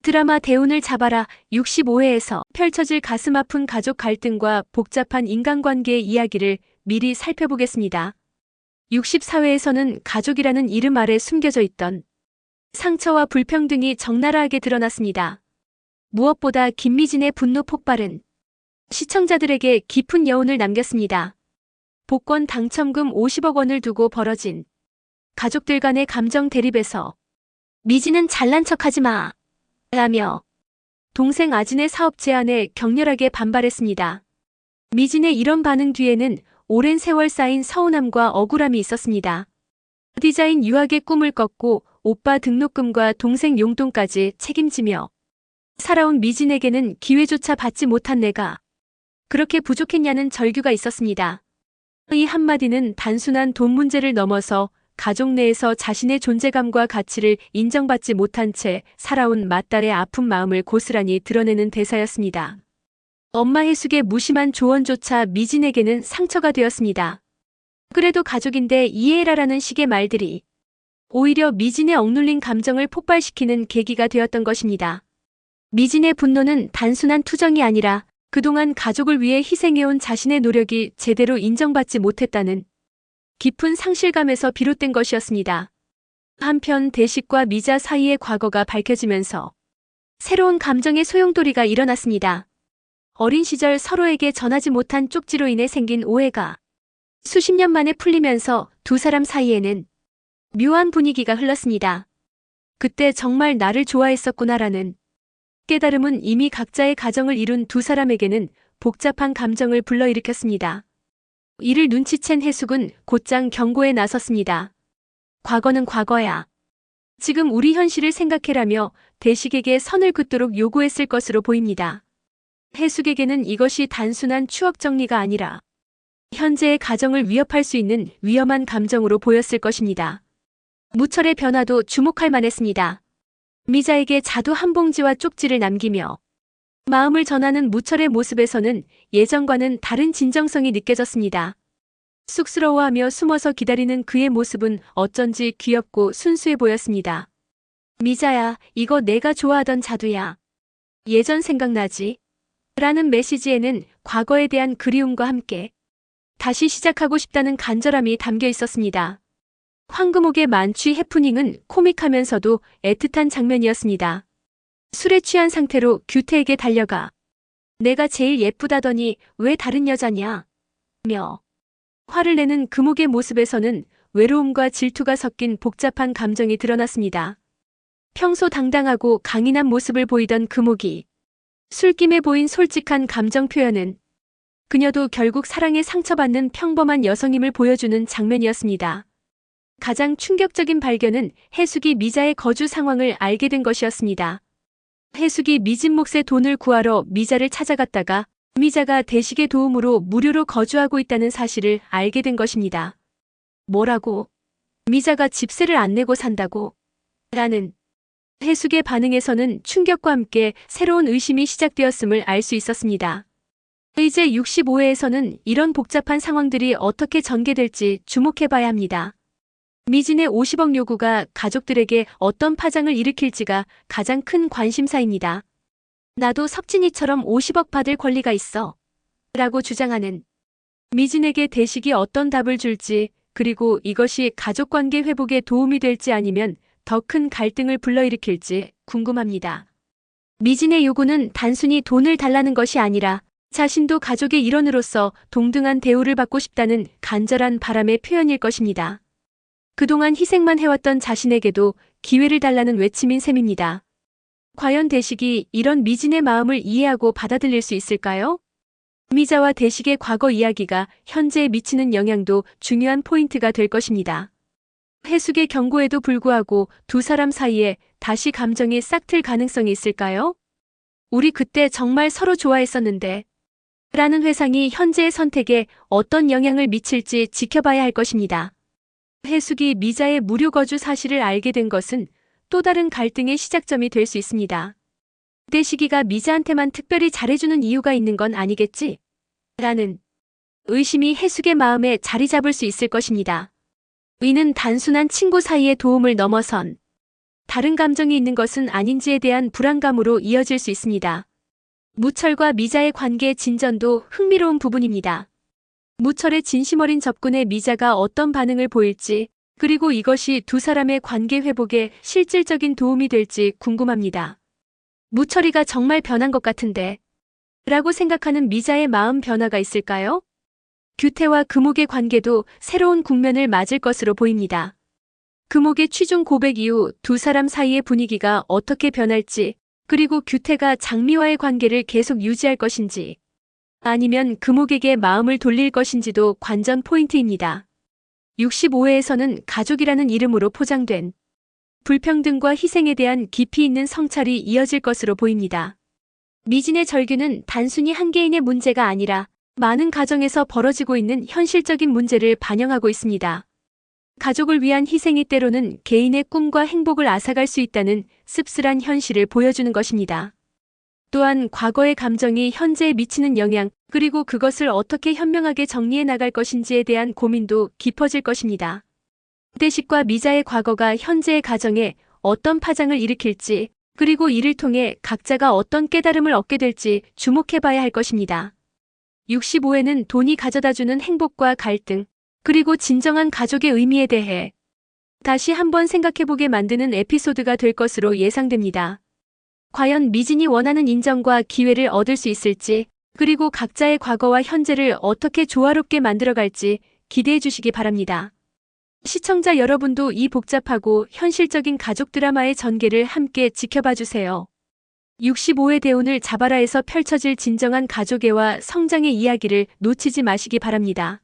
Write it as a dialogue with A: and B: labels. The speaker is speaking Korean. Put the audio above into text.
A: 드라마 대운을 잡아라 65회에서 펼쳐질 가슴 아픈 가족 갈등과 복잡한 인간관계의 이야기를 미리 살펴보겠습니다. 64회에서는 가족이라는 이름 아래 숨겨져 있던 상처와 불평등이 적나라하게 드러났습니다. 무엇보다 김미진의 분노 폭발은 시청자들에게 깊은 여운을 남겼습니다. 복권 당첨금 50억 원을 두고 벌어진 가족들 간의 감정 대립에서 미진은 잘난 척하지 마 라며 동생 아진의 사업 제안에 격렬하게 반발했습니다. 미진의 이런 반응 뒤에는 오랜 세월 쌓인 서운함과 억울함이 있었습니다. 디자인 유학의 꿈을 꺾고 오빠 등록금과 동생 용돈까지 책임지며 살아온 미진에게는 기회조차 받지 못한 내가 그렇게 부족했냐는 절규가 있었습니다. 이 한마디는 단순한 돈 문제를 넘어서 가족 내에서 자신의 존재감과 가치를 인정받지 못한 채 살아온 맏딸의 아픈 마음을 고스란히 드러내는 대사였습니다. 엄마 해숙의 무심한 조언조차 미진에게는 상처가 되었습니다. 그래도 가족인데 이해해라라는 식의 말들이 오히려 미진의 억눌린 감정을 폭발시키는 계기가 되었던 것입니다. 미진의 분노는 단순한 투정이 아니라 그동안 가족을 위해 희생해온 자신의 노력이 제대로 인정받지 못했다는 깊은 상실감에서 비롯된 것이었습니다. 한편 대식과 미자 사이의 과거가 밝혀지면서 새로운 감정의 소용돌이가 일어났습니다. 어린 시절 서로에게 전하지 못한 쪽지로 인해 생긴 오해가 수십 년 만에 풀리면서 두 사람 사이에는 묘한 분위기가 흘렀습니다. 그때 정말 나를 좋아했었구나라는 깨달음은 이미 각자의 가정을 이룬 두 사람에게는 복잡한 감정을 불러일으켰습니다. 이를 눈치챈 해숙은 곧장 경고에 나섰습니다. 과거는 과거야. 지금 우리 현실을 생각해라며 대식에게 선을 긋도록 요구했을 것으로 보입니다. 해숙에게는 이것이 단순한 추억 정리가 아니라 현재의 가정을 위협할 수 있는 위험한 감정으로 보였을 것입니다. 무철의 변화도 주목할 만했습니다. 미자에게 자두 한 봉지와 쪽지를 남기며 마음을 전하는 무철의 모습에서는 예전과는 다른 진정성이 느껴졌습니다. 쑥스러워하며 숨어서 기다리는 그의 모습은 어쩐지 귀엽고 순수해 보였습니다. 미자야, 이거 내가 좋아하던 자두야. 예전 생각나지? 라는 메시지에는 과거에 대한 그리움과 함께 다시 시작하고 싶다는 간절함이 담겨 있었습니다. 황금옥의 만취 해프닝은 코믹하면서도 애틋한 장면이었습니다. 술에 취한 상태로 규태에게 달려가 내가 제일 예쁘다더니 왜 다른 여자냐? 며 화를 내는 금옥의 모습에서는 외로움과 질투가 섞인 복잡한 감정이 드러났습니다. 평소 당당하고 강인한 모습을 보이던 금옥이 술김에 보인 솔직한 감정 표현은 그녀도 결국 사랑에 상처받는 평범한 여성임을 보여주는 장면이었습니다. 가장 충격적인 발견은 해숙이 미자의 거주 상황을 알게 된 것이었습니다. 해숙이 미진 몫의 돈을 구하러 미자를 찾아갔다가 미자가 대식의 도움으로 무료로 거주하고 있다는 사실을 알게 된 것입니다. 뭐라고? 미자가 집세를 안 내고 산다고? 라는 해숙의 반응에서는 충격과 함께 새로운 의심이 시작되었음을 알 수 있었습니다. 이제 65회에서는 이런 복잡한 상황들이 어떻게 전개될지 주목해봐야 합니다. 미진의 50억 요구가 가족들에게 어떤 파장을 일으킬지가 가장 큰 관심사입니다. 나도 석진이처럼 50억 받을 권리가 있어. 라고 주장하는 미진에게 대식이 어떤 답을 줄지, 그리고 이것이 가족관계 회복에 도움이 될지 아니면 더 큰 갈등을 불러일으킬지 궁금합니다. 미진의 요구는 단순히 돈을 달라는 것이 아니라 자신도 가족의 일원으로서 동등한 대우를 받고 싶다는 간절한 바람의 표현일 것입니다. 그동안 희생만 해왔던 자신에게도 기회를 달라는 외침인 셈입니다. 과연 대식이 이런 미진의 마음을 이해하고 받아들일 수 있을까요? 미자와 대식의 과거 이야기가 현재에 미치는 영향도 중요한 포인트가 될 것입니다. 해숙의 경고에도 불구하고 두 사람 사이에 다시 감정이 싹틀 가능성이 있을까요? 우리 그때 정말 서로 좋아했었는데 라는 회상이 현재의 선택에 어떤 영향을 미칠지 지켜봐야 할 것입니다. 해숙이 미자의 무료 거주 사실을 알게 된 것은 또 다른 갈등의 시작점이 될 수 있습니다. 대식이가 미자한테만 특별히 잘해주는 이유가 있는 건 아니겠지? 라는 의심이 해숙의 마음에 자리 잡을 수 있을 것입니다. 이는 단순한 친구 사이의 도움을 넘어선 다른 감정이 있는 것은 아닌지에 대한 불안감으로 이어질 수 있습니다. 무철과 미자의 관계의 진전도 흥미로운 부분입니다. 무철의 진심 어린 접근에 미자가 어떤 반응을 보일지, 그리고 이것이 두 사람의 관계 회복에 실질적인 도움이 될지 궁금합니다. 무철이가 정말 변한 것 같은데 라고 생각하는 미자의 마음 변화가 있을까요? 규태와 금옥의 관계도 새로운 국면을 맞을 것으로 보입니다. 금옥의 취중 고백 이후 두 사람 사이의 분위기가 어떻게 변할지, 그리고 규태가 장미와의 관계를 계속 유지할 것인지, 아니면 금옥에게 마음을 돌릴 것인지도 관전 포인트입니다. 65회에서는 가족이라는 이름으로 포장된 불평등과 희생에 대한 깊이 있는 성찰이 이어질 것으로 보입니다. 미진의 절규는 단순히 한 개인의 문제가 아니라 많은 가정에서 벌어지고 있는 현실적인 문제를 반영하고 있습니다. 가족을 위한 희생이 때로는 개인의 꿈과 행복을 앗아갈 수 있다는 씁쓸한 현실을 보여주는 것입니다. 또한 과거의 감정이 현재에 미치는 영향, 그리고 그것을 어떻게 현명하게 정리해 나갈 것인지에 대한 고민도 깊어질 것입니다. 대식과 미자의 과거가 현재의 가정에 어떤 파장을 일으킬지, 그리고 이를 통해 각자가 어떤 깨달음을 얻게 될지 주목해봐야 할 것입니다. 65회는 돈이 가져다주는 행복과 갈등, 그리고 진정한 가족의 의미에 대해 다시 한번 생각해보게 만드는 에피소드가 될 것으로 예상됩니다. 과연 미진이 원하는 인정과 기회를 얻을 수 있을지, 그리고 각자의 과거와 현재를 어떻게 조화롭게 만들어갈지 기대해 주시기 바랍니다. 시청자 여러분도 이 복잡하고 현실적인 가족 드라마의 전개를 함께 지켜봐 주세요. 65회 대운을 잡아라에서 펼쳐질 진정한 가족애와 성장의 이야기를 놓치지 마시기 바랍니다.